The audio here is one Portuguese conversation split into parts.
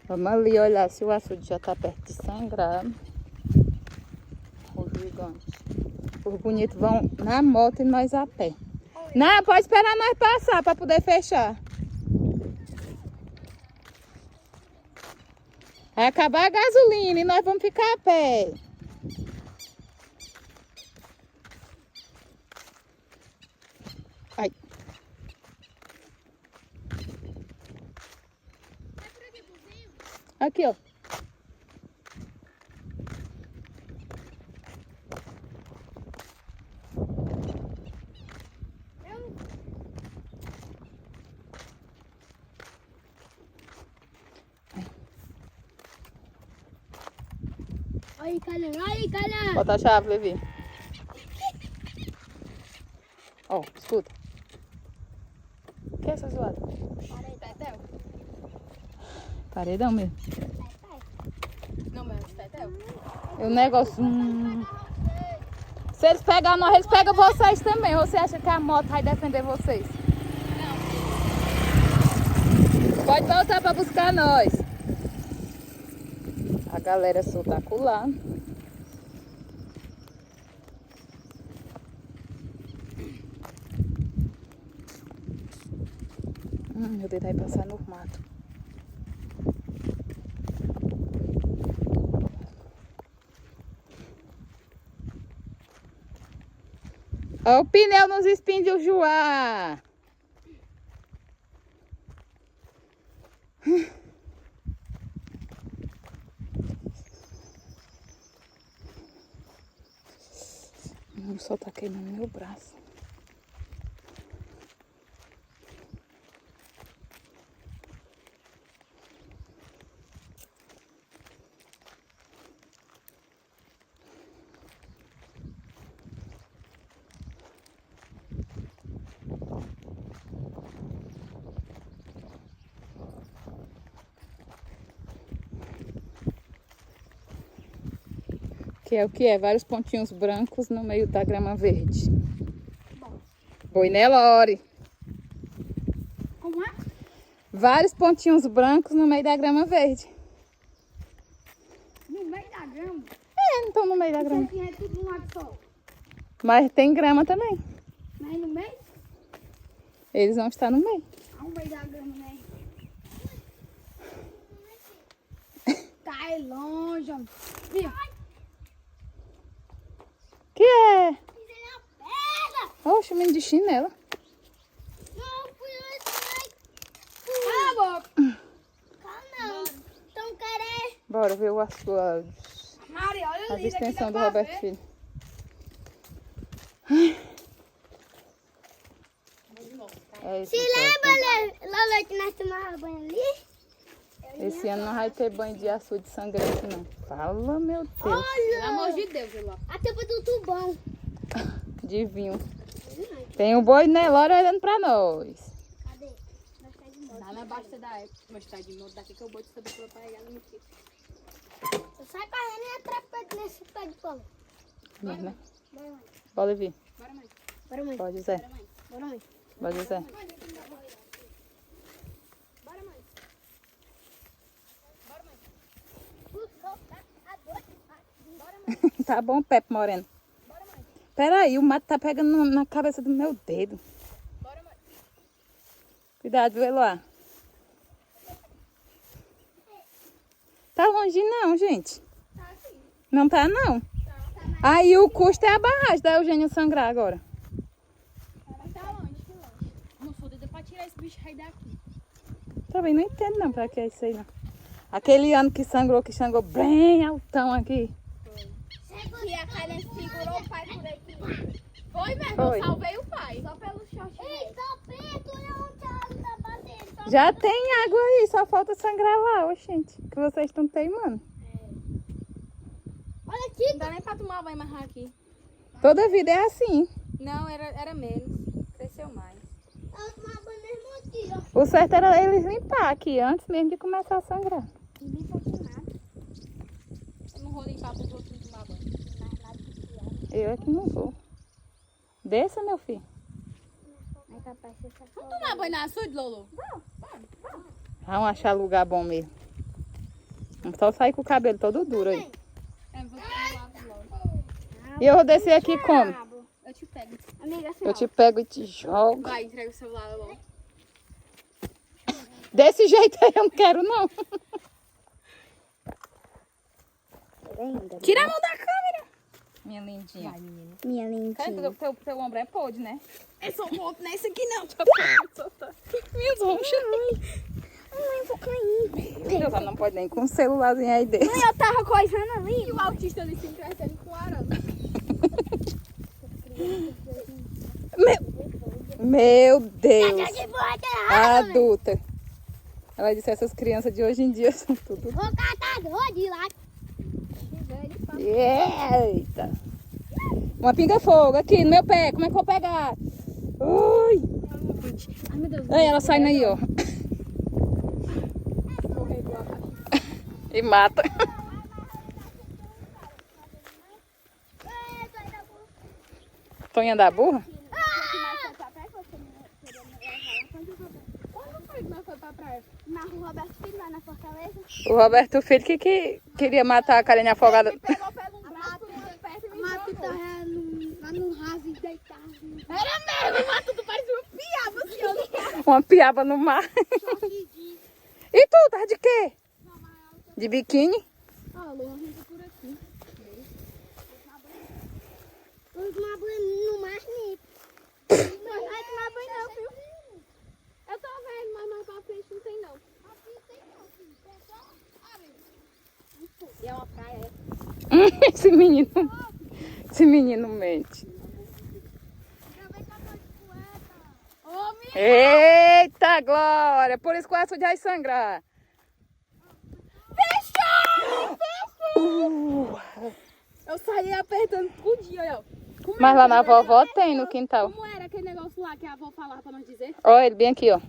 Vamos ali olhar se o açude já tá perto de sangrar. Os gigantes. Os bonitos vão na moto e nós a pé. Não, pode esperar nós passar para poder fechar. Vai acabar a gasolina e nós vamos ficar a pé. Ai. Aqui, ó. Aí, calha. Bota a chave, Levi. Ó, escuta. O que é essa zoada? Paredão. Paredão mesmo. Não, mas Tetel. O negócio... Se eles pegarem nós, eles pegam vocês também. Você acha que a moto vai defender vocês? Não. Pode voltar para buscar nós. A galera solta acolá. Meu dedo vai passar no mato. Olha o pneu nos espinhos do Joá. O sol tá queimando meu braço. Que é o que é? Vários pontinhos brancos no meio da grama verde. Boi Nelore. Como é? Vários pontinhos brancos no meio da grama verde. No meio da grama. É, não estão no meio da grama. Isso aqui é tudo um lado só. Mas tem grama também. Mas no meio? Eles vão estar no meio. No meio da grama, né? Tá aí longe, homem. Viu? Que é? Pisei na pedra. Oxe, menino de chinela. Não, fui eu. Cala a boca. Cala não. Então, querer. Bora ver as Maria, olha as ali. extensões do Roberto Filho. É isso, Se lembra, Lola, que nós tomávamos banho ali? esse ano não vai ter banho de açude sangrante, não. Fala, meu Deus. Olha! Pelo amor de Deus, Lola. A tampa do tubão. De vinho. Tem um boi Nelore olhando pra nós. Cadê? Nós tá de moto. Lá na baixa da época, mas tá de moto daqui que eu vou te saber pra pegar no meu Eu saio correndo e atrapo nesse pé de pau. Bora, né? Bora, mãe. Bora vir. Bora, mãe. Bora, mãe. Pode, Zé. Bora, mãe. Pode, Zé. Bora, mãe. Tá bom, Pepe Moreno. Bora, mãe. Peraí, o mato tá pegando na cabeça do meu dedo. Bora, mãe. Cuidado, viu, Eloá? Tá longe não, gente. Tá aqui. Não tá, não. Tá mais. Aí o custo é a barragem da Eugênia sangrar agora. Tá longe, tá longe. Não sou doida pra tirar esse bicho aí daqui. Também não entendo não pra que é isso aí, não. Aquele ano que sangrou bem altão aqui. E a Karen segurou o pai por aqui. Foi mesmo, Foi. eu salvei o pai. Só pelo short. Ei, tá perto, olha onde a água tá batendo. Só Já tem água aí, só falta sangrar lá, ô gente. Que vocês estão teimando. olha aqui. Não dá nem pra tomar banho mais aqui. Toda vida é assim. Não, era menos. Cresceu mais. Ela tomava banho mesmo aqui, ó. O certo era eles limpar aqui antes mesmo de começar a sangrar. Não limpa aqui nada. Eu não vou limpar pros outros tomar banho. Eu é que não vou. Desça, meu filho. É capaz de ser Vamos tomar banho na açude, Lolo? Vamos achar lugar bom mesmo. Só sair com o cabelo todo duro aí. É, vou lavo logo. E eu vou descer aqui como? Eu te pego. Amiga, assim, Eu te pego e te jogo. Vai, entrega o celular logo. Desse jeito aí eu não quero, não. Tira a mão da câmera. Minha lindinha. minha Cara, lindinha. teu ombro é podre, né? É só um ponto, não é isso aqui não. Minhas roxas. Ai, vou cair. Deus, ela não pode nem com um celularzinho aí desse. Mãe, eu tava coisando ali. E o autista ali se entretendo com o arame. Meu Deus. Que porra que é errada, velho? Adulta. Ela disse, essas crianças de hoje em dia são tudo... Vou catar doido de lá. Eita. Uma pinga-fogo aqui no meu pé. Como é que eu vou pegar? Ui. Ai, meu Deus. Aí ela saindo aí, ó. E mata. Tonha da burra? Quando foi que nós fomos pra praia? Na rua Roberto Filho, lá na Fortaleza. O Roberto Filho que queria matar a carinha afogada. Pegou pelo braço, perto e me Mato jogou. lá no raso e deitado. Era mesmo, mas tudo parecia uma piaba, assim, Uma piaba no mar. E tu, tá de quê? De biquíni? Ah, Luan, fica por aqui. Vamos tomar banho no mar, né? Não vai tomar banho não, viu? Eu tô vendo, mas mais pra frente não tem não. E é uma praia, é? Esse menino mente. Ô, minha... Eita, Glória! Por isso que o aço vai sangrar. Eu saí apertando tudinho, olha. Como Mas era lá na aquele vovó negócio? tem no quintal. Como era aquele negócio lá que a avó falava pra nós dizer? Olha ele bem aqui, ó.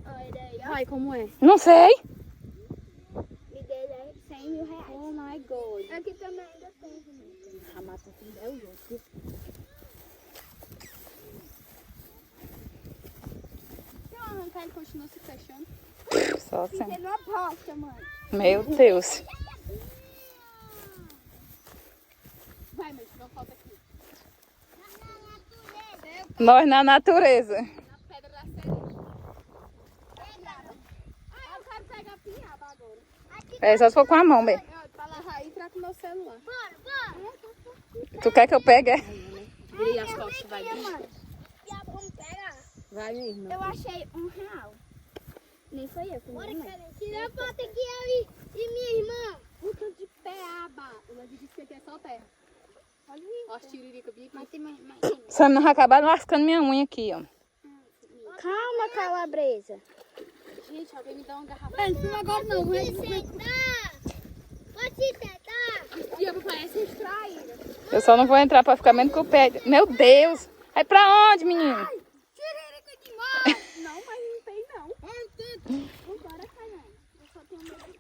Olha aí, ó. Ai, como é? Não sei. Me dê 100 mil reais. Oh my god. Aqui também ainda tem. A mata é o outro. Se eu arrancar, ele continua se fechando. Só assim. Você não aposta, mano. Meu Deus. Vai, mãe, não falta aqui. Nós na natureza. Na pedra da cereja. Ah, eu quero pegar a pinhaba agora. É só se for com a mão mesmo. Pra lavar aí e trago meu celular. Tu quer que eu pegue? É? Virei as costas, vai. Mano, vamos pegar. Vai mesmo. Eu achei R$1. Nem foi eu. Tira a foto aqui, eu e minha irmã. Puta de peaba. Ela disse que aqui é só terra. Ó, as tiririca bem aqui. Mas tem mais. Só não vai acabar lascando minha unha aqui, ó. Calma, calabresa. Gente, alguém me dá uma garrafa. Não filma agora não. Pode sentar. Pode sentar. Diabo parece extraída. Eu só não vou entrar pra ficar menos com o pé. Meu Deus! Aí pra onde, menino? Tiririca demais. Não, mas não tem não. Vambora, Calhão. Eu só tenho medo.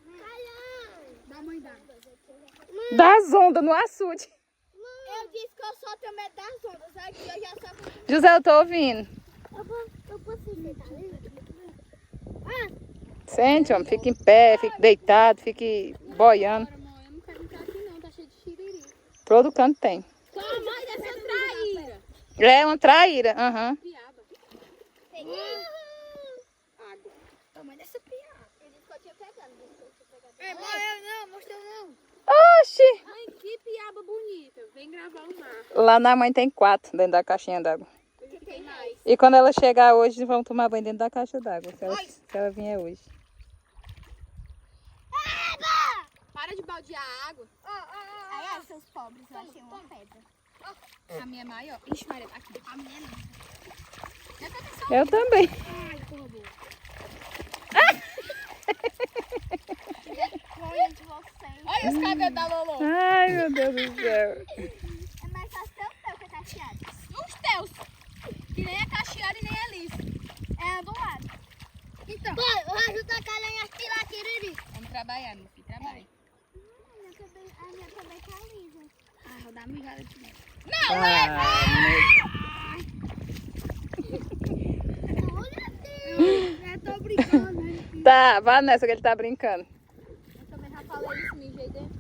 Calhão. Dá mãe dá. Das ondas no açude. Eu disse que eu só tenho medo das ondas. Aqui eu já só... José, eu tô ouvindo. Eu posso sentar. Sente, homem. Fica em pé, fique deitado, fique boiando. Agora, mãe, eu não quero entrar aqui não. Tá cheio de xiriri. Todo canto tem. Tua mãe dessa traíra. É uma traíra. Aham. Piaba. Peguei. Água. Tamanho dessa piada. Eu disse que eu tinha pegado. É, mãe, eu não. Mostrou não. Oxi! Mãe, que piaba bonita. Vem gravar o mar. Lá na mãe tem 4 dentro da caixinha d'água. O que tem mais? E quando ela chegar hoje, vamos tomar banho dentro da caixa d'água. Se ela vier hoje. Para de baldear a água. Aí, ó, seus pobres, eu achei uma pedra. A minha é maior. Ixi, Maria, tá aqui. A minha não. Eu também. Ai, porra boa. Vergonha de vocês. Olha os cabelos da Lolo. Ai, meu Deus do céu. É mais fácil ter o teu que é cacheado. Os teus. Que nem é cacheado e nem é liso. É do lado. Então. Bora, eu vou ajudar a Calhão a aspirar aquele. Vamos trabalhar, meu filho. Trabalha. A minha também tá lisa. Ah, vou dar uma mijada de novo. Olha, Deus. Eu tô brincando, né? Tá, vá nessa que ele tá brincando. Eu também já falei isso, mijei dentro.